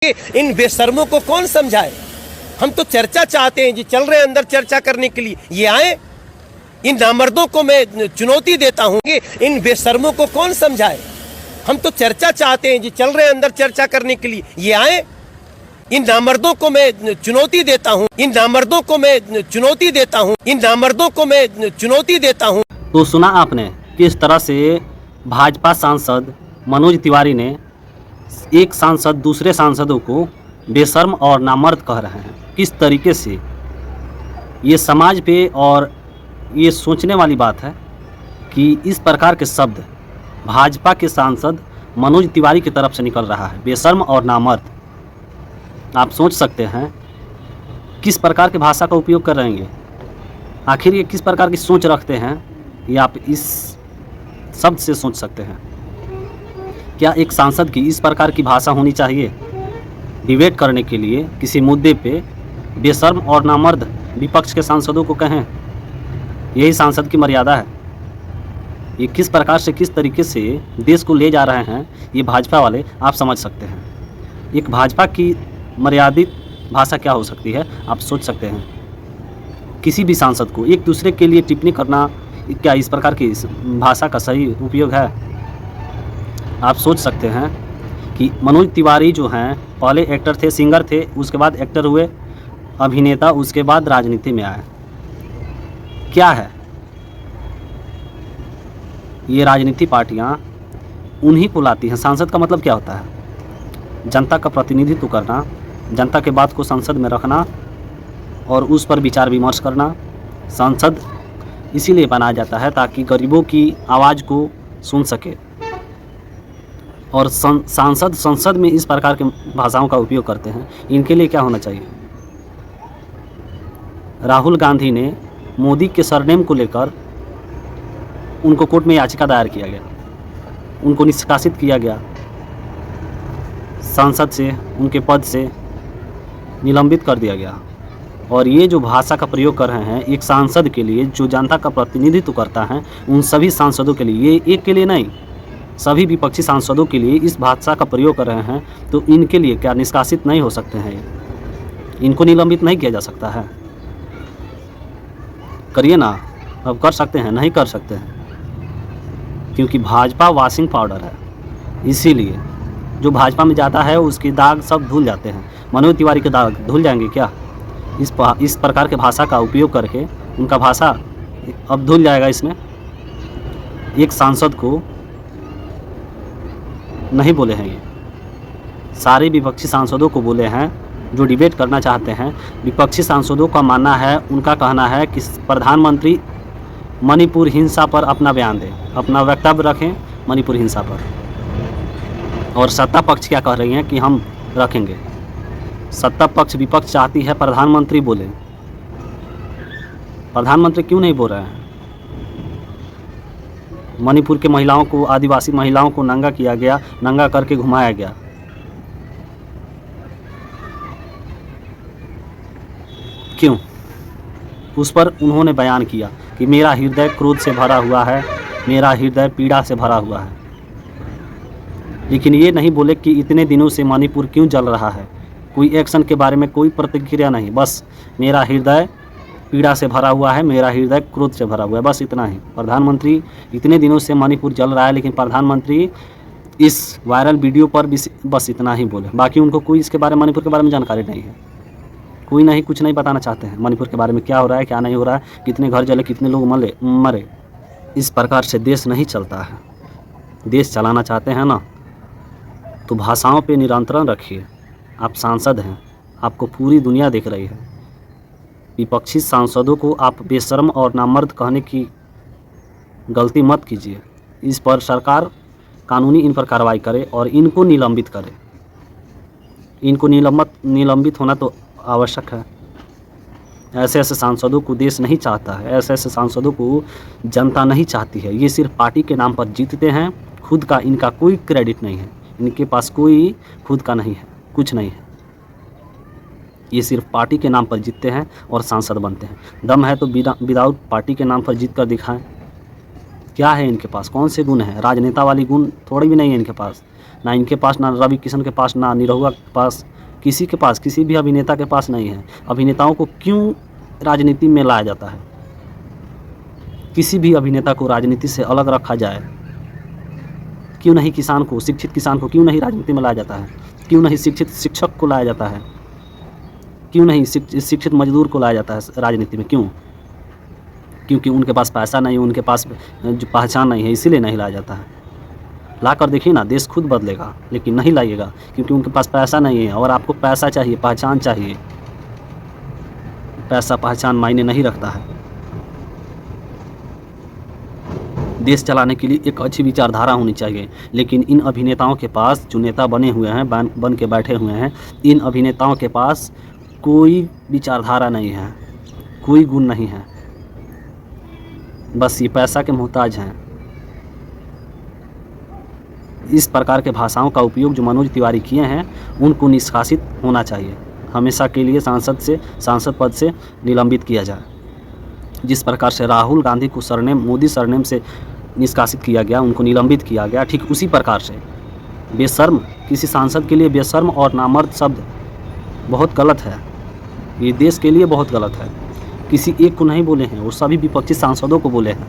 इन बेशर्मों को कौन समझाए। हम तो चर्चा चाहते हैं जी, चल रहे हैं अंदर चर्चा करने के लिए, ये आए। इन नामर्दों को मैं चुनौती देता हूं कि इन बेशर्मों को कौन समझाए। हम तो चर्चा चाहते हैं जी, चल रहे हैं अंदर चर्चा करने के लिए, ये आए। इन नामर्दों को मैं चुनौती देता हूं, इन नामर्दों को मैं चुनौती देता हूं, इन नामर्दों को मैं चुनौती देता हूं। तो सुना आपने किस तरह से भाजपा सांसद मनोज तिवारी ने एक सांसद दूसरे सांसदों को बेशर्म और नामर्द कह रहे हैं। किस तरीके से ये समाज पे और ये सोचने वाली बात है कि इस प्रकार के शब्द भाजपा के सांसद मनोज तिवारी की तरफ से निकल रहा है, बेशर्म और नामर्द। आप सोच सकते हैं किस प्रकार की भाषा का उपयोग कर रहे हैं, आखिर ये किस प्रकार की सोच रखते हैं, ये आप इस शब्द से सोच सकते हैं। क्या एक सांसद की इस प्रकार की भाषा होनी चाहिए डिबेट करने के लिए किसी मुद्दे पे बेशर्म और नामर्द विपक्ष के सांसदों को कहें? यही सांसद की मर्यादा है। ये किस प्रकार से किस तरीके से देश को ले जा रहे हैं ये भाजपा वाले, आप समझ सकते हैं। एक भाजपा की मर्यादित भाषा क्या हो सकती है, आप सोच सकते हैं। किसी भी सांसद को एक दूसरे के लिए टिप्पणी करना क्या इस प्रकार की भाषा का सही उपयोग है? आप सोच सकते हैं कि मनोज तिवारी जो हैं पहले एक्टर थे, सिंगर थे, उसके बाद एक्टर हुए, अभिनेता, उसके बाद राजनीति में आए। क्या है ये राजनीति पार्टियां उन्हीं को लाती हैं। सांसद का मतलब क्या होता है? जनता का प्रतिनिधित्व करना, जनता के बात को संसद में रखना और उस पर विचार विमर्श करना। संसद इसीलिए बनाया जाता है ताकि गरीबों की आवाज़ को सुन सके। और सांसद संसद में इस प्रकार के भाषाओं का उपयोग करते हैं, इनके लिए क्या होना चाहिए? राहुल गांधी ने मोदी के सरनेम को लेकर उनको कोर्ट में याचिका दायर किया गया, उनको निष्कासित किया गया, सांसद से, उनके पद से निलंबित कर दिया गया। और ये जो भाषा का प्रयोग कर रहे हैं एक सांसद के लिए जो जनता का प्रतिनिधित्व करता है, उन सभी सांसदों के लिए, ये एक के लिए नहीं, सभी विपक्षी सांसदों के लिए इस भाषा का प्रयोग कर रहे हैं, तो इनके लिए क्या निष्कासित नहीं हो सकते हैं? इनको निलंबित नहीं किया जा सकता है? करिए ना, अब कर सकते हैं? नहीं कर सकते हैं, क्योंकि भाजपा वॉशिंग पाउडर है। इसीलिए जो भाजपा में जाता है उसके दाग सब धुल जाते हैं। मनोज तिवारी के दाग धुल जाएंगे क्या इस प्रकार के भाषा का उपयोग करके? उनका भाषा अब धुल जाएगा इसमें। एक सांसद को नहीं बोले हैं, ये सारे विपक्षी सांसदों को बोले हैं जो डिबेट करना चाहते हैं। विपक्षी सांसदों का मानना है, उनका कहना है कि प्रधानमंत्री मणिपुर हिंसा पर अपना बयान दें, अपना वक्तव्य रखें मणिपुर हिंसा पर। और सत्ता पक्ष क्या कह रही हैं कि हम रखेंगे। सत्ता पक्ष, विपक्ष चाहती है प्रधानमंत्री बोले। प्रधानमंत्री क्यों नहीं बोल रहे हैं? मणिपुर के महिलाओं को, आदिवासी महिलाओं को नंगा किया गया, नंगा करके घुमाया गया। क्यों? उस पर उन्होंने बयान किया कि मेरा हृदय क्रोध से भरा हुआ है, मेरा हृदय पीड़ा से भरा हुआ है। लेकिन ये नहीं बोले कि इतने दिनों से मणिपुर क्यों जल रहा है। कोई एक्शन के बारे में कोई प्रतिक्रिया नहीं, बस मेरा हृदय पीड़ा से भरा हुआ है, मेरा हृदय क्रोध से भरा हुआ है, बस इतना ही। प्रधानमंत्री इतने दिनों से मणिपुर जल रहा है, लेकिन प्रधानमंत्री इस वायरल वीडियो पर बस इतना ही बोले। बाकी उनको कोई इसके बारे में, मणिपुर के बारे में जानकारी नहीं है। कोई नहीं, कुछ नहीं बताना चाहते हैं मणिपुर के बारे में, क्या हो रहा है, क्या नहीं हो रहा है, कितने घर जले, कितने लोग मरे। इस प्रकार से देश नहीं चलता है। देश चलाना चाहते हैं ना, तो भाषाओं पे नियंत्रण रखिए। आप सांसद हैं, आपको पूरी दुनिया देख रही है। विपक्षी सांसदों को आप बेशर्म और नामर्द कहने की गलती मत कीजिए। इस पर सरकार कानूनी इन पर कार्रवाई करे और इनको निलंबित करे। इनको निलंबित होना तो आवश्यक है। ऐसे ऐसे सांसदों को देश नहीं चाहता है, ऐसे ऐसे सांसदों को जनता नहीं चाहती है। ये सिर्फ पार्टी के नाम पर जीतते हैं, खुद का इनका कोई क्रेडिट नहीं है, इनके पास कोई खुद का नहीं है, कुछ नहीं है। ये सिर्फ पार्टी के नाम पर जीतते हैं और सांसद बनते हैं। दम है तो विदाउट पार्टी के नाम पर जीत कर दिखाएं। क्या है इनके पास, कौन से गुण हैं? राजनेता वाली गुण थोड़ी भी नहीं है इनके पास। ना इनके पास, ना रवि किशन के पास, ना निरहुआ के पास, किसी के पास, किसी भी अभिनेता के पास नहीं है। अभिनेताओं को क्यों राजनीति में लाया जाता है? किसी भी अभिनेता को राजनीति से अलग रखा जाए। क्यों नहीं किसान को, शिक्षित किसान को क्यों नहीं राजनीति में लाया जाता है? क्यों नहीं शिक्षित शिक्षक को लाया जाता है? क्यों नहीं शिक्षित मजदूर को लाया जाता है राजनीति में? क्यों? क्योंकि उनके पास पैसा नहीं, उनके पास जो पहचान नहीं है, इसीलिए नहीं लाया जाता है। ला कर देखिए ना, देश खुद बदलेगा, लेकिन नहीं लाइएगा क्योंकि उनके पास पैसा नहीं है। और आपको पैसा चाहिए, पहचान चाहिए। पैसा पहचान मायने नहीं रखता है। देश चलाने के लिए एक अच्छी विचारधारा होनी चाहिए, लेकिन इन अभिनेताओं के पास, जो नेता बने हुए हैं, बन के बैठे हुए हैं, इन अभिनेताओं के पास कोई विचारधारा नहीं है, कोई गुण नहीं है। बस ये पैसा के मोहताज हैं। इस प्रकार के भाषाओं का उपयोग जो मनोज तिवारी किए हैं, उनको निष्कासित होना चाहिए। हमेशा के लिए सांसद पद से निलंबित किया जाए। जिस प्रकार से राहुल गांधी को सरनेम, मोदी सरनेम से निष्कासित किया गया, उनको निलंबित किया गया, ठीक उसी प्रकार से बेशर्म, किसी सांसद के लिए बेशर्म और नामर्द शब्द बहुत गलत है। ये देश के लिए बहुत गलत है। किसी एक को नहीं बोले हैं, वो सभी विपक्षी सांसदों को बोले हैं,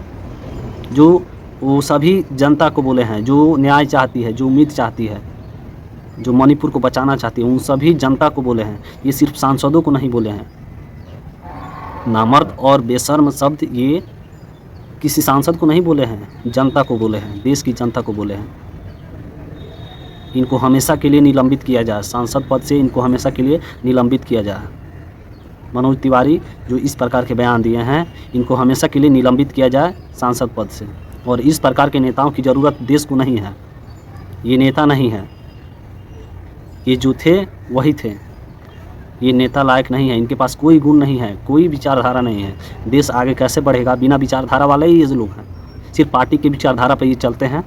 जो वो सभी जनता को बोले हैं, जो न्याय चाहती है, जो उम्मीद चाहती है, जो मणिपुर को बचाना चाहती है, उन सभी जनता को बोले हैं। ये सिर्फ सांसदों को नहीं बोले हैं। नामर्द और बेशर्म शब्द ये किसी सांसद को नहीं बोले हैं, जनता को बोले हैं, देश की जनता को बोले हैं। इनको हमेशा के लिए निलंबित किया जाए, सांसद पद से इनको हमेशा के लिए निलंबित किया जाए। मनोज तिवारी जो इस प्रकार के बयान दिए हैं, इनको हमेशा के लिए निलंबित किया जाए सांसद पद से। और इस प्रकार के नेताओं की ज़रूरत देश को नहीं है। ये नेता नहीं है, ये जो थे वही थे। ये नेता लायक नहीं है, इनके पास कोई गुण नहीं है, कोई विचारधारा नहीं है। देश आगे कैसे बढ़ेगा? बिना विचारधारा वाले ही ये लोग हैं। सिर्फ पार्टी की विचारधारा पर ये चलते हैं,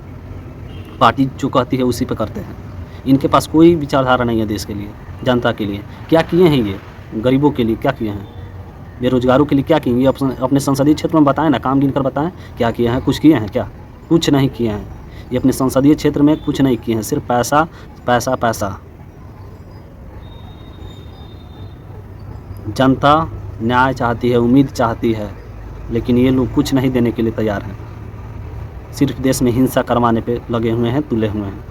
पार्टी जो कहती है उसी पे करते हैं। इनके पास कोई विचारधारा नहीं है देश के लिए, जनता के लिए। क्या किए हैं ये? गरीबों के लिए क्या किए हैं? बेरोजगारों के लिए क्या किए? ये अपने संसदीय क्षेत्र में बताएं ना, काम गिन कर बताएं क्या किए हैं। कुछ किए हैं क्या? कुछ नहीं किए हैं। ये अपने संसदीय क्षेत्र में कुछ नहीं किए हैं, सिर्फ पैसा पैसा पैसा। जनता न्याय चाहती है, उम्मीद चाहती है, लेकिन ये लोग कुछ नहीं देने के लिए तैयार हैं। सिर्फ देश में हिंसा करवाने पे लगे हुए हैं, तुले हुए हैं।